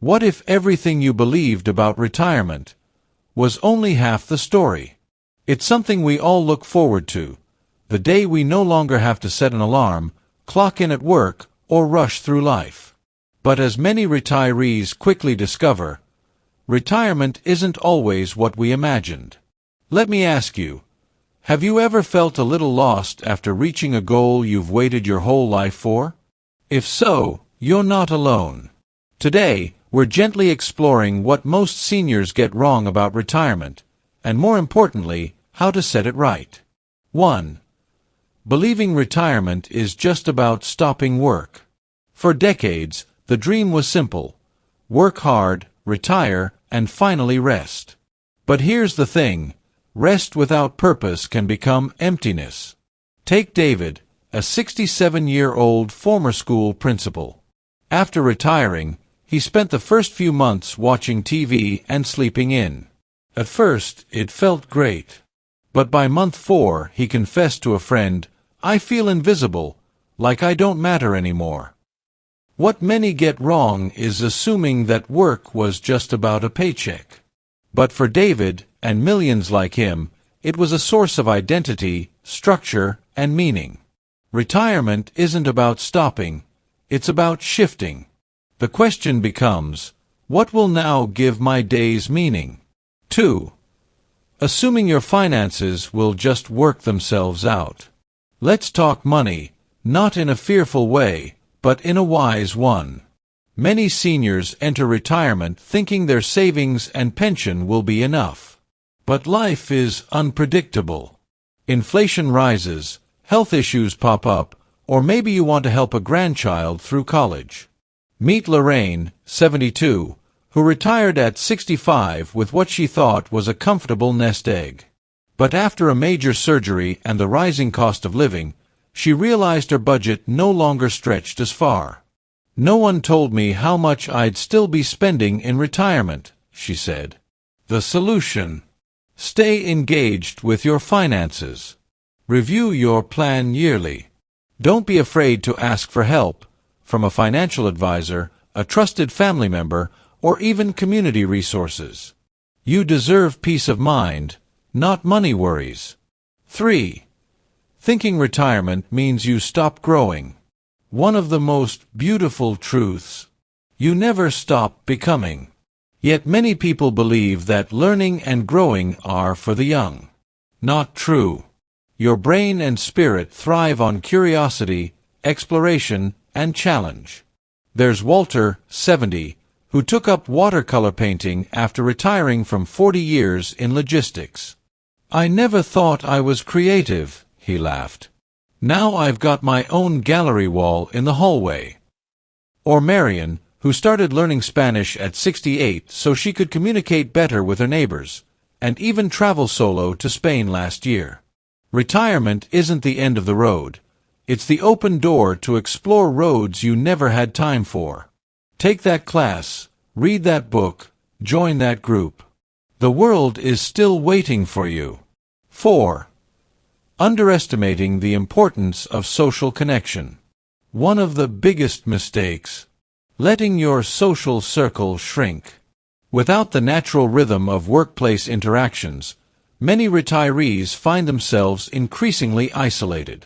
What if everything you believed about retirement was only half the story? It's something we all look forward to, the day we no longer have to set an alarm, clock in at work, or rush through life. But as many retirees quickly discover, retirement isn't always what we imagined. Let me ask you, have you ever felt a little lost after reaching a goal you've waited your whole life for? If so, you're not alone. Today, we're gently exploring what most seniors get wrong about retirement, and more importantly, how to set it right. 1. Believing retirement is just about stopping work. For decades, the dream was simple: work hard, retire, and finally rest. But here's the thing: rest without purpose can become emptiness. Take David, a 67-year-old former school principal. After retiring, he spent the first few months watching TV and sleeping in. At first, it felt great. But by month 4, he confessed to a friend, "I feel invisible, like I don't matter anymore." What many get wrong is assuming that work was just about a paycheck. But for David, and millions like him, it was a source of identity, structure, and meaning. Retirement isn't about stopping, it's about shifting. The question becomes, what will now give my days meaning? 2. Assuming your finances will just work themselves out. Let's talk money, not in a fearful way, but in a wise one. Many seniors enter retirement thinking their savings and pension will be enough. But life is unpredictable. Inflation rises, health issues pop up, or maybe you want to help a grandchild through college. Meet Lorraine, 72, who retired at 65 with what she thought was a comfortable nest egg. But after a major surgery and the rising cost of living, she realized her budget no longer stretched as far. "No one told me how much I'd still be spending in retirement," she said. The solution: stay engaged with your finances. Review your plan yearly. Don't be afraid to ask for help from a financial advisor, a trusted family member, or even community resources. You deserve peace of mind, not money worries. 3. Thinking retirement means you stop growing. One of the most beautiful truths: you never stop becoming. Yet many people believe that learning and growing are for the young. Not true. Your brain and spirit thrive on curiosity, exploration, and challenge. There's Walter, 70, who took up watercolor painting after retiring from 40 years in logistics. "I never thought I was creative," he laughed. "Now I've got my own gallery wall in the hallway." Or Marion, who started learning Spanish at 68 so she could communicate better with her neighbors, and even travel solo to Spain last year. Retirement isn't the end of the road. It's the open door to explore roads you never had time for. Take that class, read that book, join that group. The world is still waiting for you. 4. Underestimating the importance of social connection. One of the biggest mistakes: letting your social circle shrink. Without the natural rhythm of workplace interactions, many retirees find themselves increasingly isolated.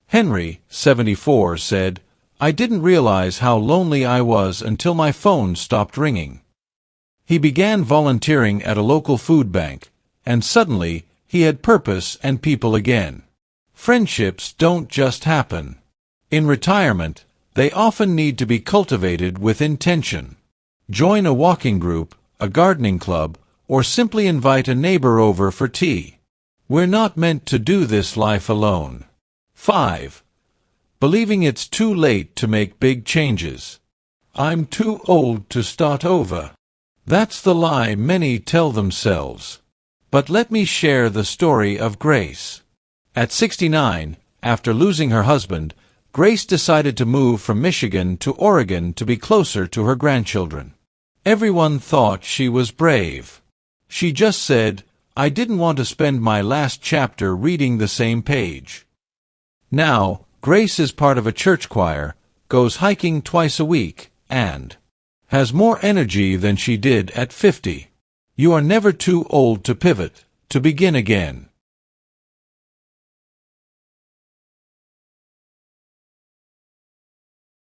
Henry, 74, said, "I didn't realize how lonely I was until my phone stopped ringing." He began volunteering at a local food bank, and suddenly he had purpose and people again. Friendships don't just happen. In retirement, they often need to be cultivated with intention. Join a walking group, a gardening club, or simply invite a neighbor over for tea. We're not meant to do this life alone. 5. Believing it's too late to make big changes. "I'm too old to start over." That's the lie many tell themselves. But let me share the story of Grace. At 69, after losing her husband, Grace decided to move from Michigan to Oregon to be closer to her grandchildren. Everyone thought she was brave. She just said, "I didn't want to spend my last chapter reading the same page." Now, Grace is part of a church choir, goes hiking twice a week, and has more energy than she did at 50. You are never too old to pivot, to begin again.